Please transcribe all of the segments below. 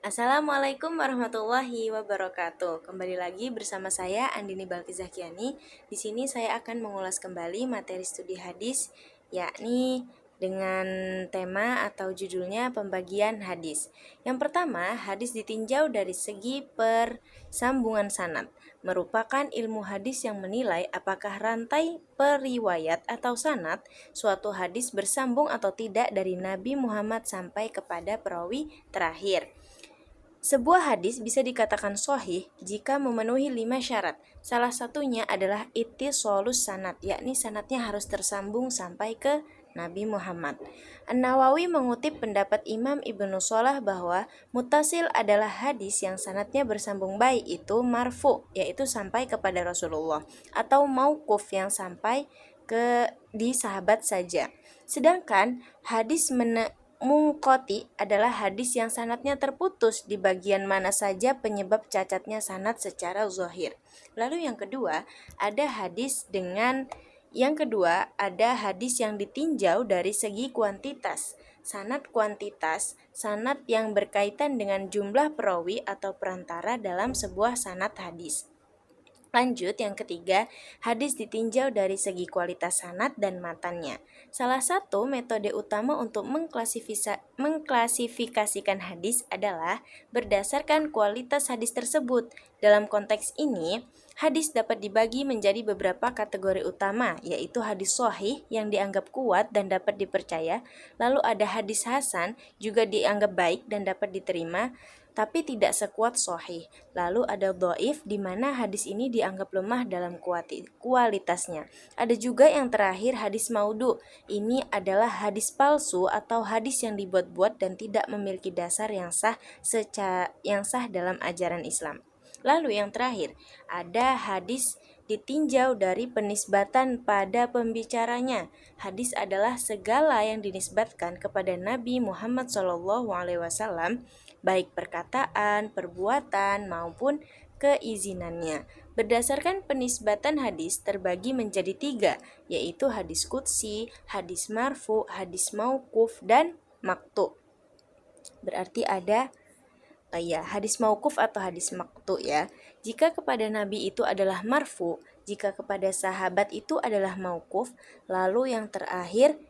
Assalamualaikum warahmatullahi wabarakatuh. Kembali lagi bersama saya Andini Balkizahkiani. Di sini saya akan mengulas kembali materi studi hadis, yakni dengan tema atau judulnya pembagian hadis. Yang pertama, hadis ditinjau dari segi persambungan sanad. Merupakan ilmu hadis yang menilai apakah rantai periwayat atau sanad suatu hadis bersambung atau tidak dari Nabi Muhammad sampai kepada perawi terakhir. Sebuah hadis bisa dikatakan sahih jika memenuhi 5 syarat. Salah satunya adalah ittisolus sanad, yakni sanadnya harus tersambung sampai ke Nabi Muhammad. An-Nawawi mengutip pendapat Imam Ibnu Shalah bahwa mutasil adalah hadis yang sanadnya bersambung baik itu marfu, yaitu sampai kepada Rasulullah, atau mauquf yang sampai di sahabat saja. Sedangkan hadis munqati adalah hadis yang sanadnya terputus di bagian mana saja penyebab cacatnya sanad secara zahir. Lalu yang kedua, ada hadis yang ditinjau dari segi kuantitas. Sanad kuantitas, sanad yang berkaitan dengan jumlah perawi atau perantara dalam sebuah sanad hadis. Lanjut, yang ketiga, hadis ditinjau dari segi kualitas sanad dan matannya. Salah satu metode utama untuk mengklasifikasikan hadis adalah berdasarkan kualitas hadis tersebut. Dalam konteks ini, hadis dapat dibagi menjadi beberapa kategori utama, yaitu hadis sahih yang dianggap kuat dan dapat dipercaya, lalu ada hadis hasan juga dianggap baik dan dapat diterima, tapi tidak sekuat sahih. Lalu ada dhaif di mana hadis ini dianggap lemah dalam kualitasnya. Ada juga yang terakhir hadis maudhu. Ini adalah hadis palsu atau hadis yang dibuat-buat dan tidak memiliki dasar yang sah dalam ajaran Islam. Lalu yang terakhir, ada hadis ditinjau dari penisbatan pada pembicaranya. Hadis adalah segala yang dinisbatkan kepada Nabi Muhammad SAW, baik perkataan, perbuatan, maupun keizinannya. Berdasarkan penisbatan hadis terbagi menjadi 3, yaitu hadis qudsi, hadis marfu, hadis mauquf, dan maqtu. Berarti ada hadis mauquf atau hadis maqtu ya. Jika kepada Nabi itu adalah marfu, jika kepada sahabat itu adalah mauquf, lalu yang terakhir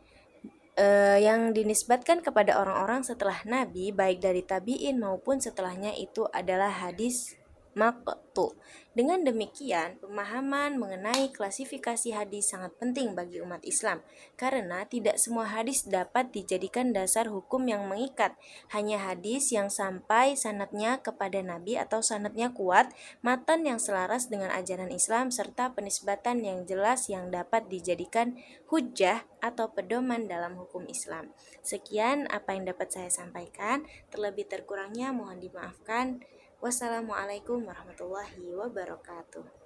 yang dinisbatkan kepada orang-orang setelah Nabi, baik dari tabi'in maupun setelahnya, itu adalah hadis maqtu. Dengan demikian, pemahaman mengenai klasifikasi hadis sangat penting bagi umat Islam, karena tidak semua hadis dapat dijadikan dasar hukum yang mengikat. Hanya hadis yang sampai sanadnya kepada Nabi atau sanadnya kuat, matan yang selaras dengan ajaran Islam, serta penisbatan yang jelas yang dapat dijadikan hujjah atau pedoman dalam hukum Islam. Sekian apa yang dapat saya sampaikan, terlebih terkurangnya mohon dimaafkan. Wassalamualaikum warahmatullahi wabarakatuh.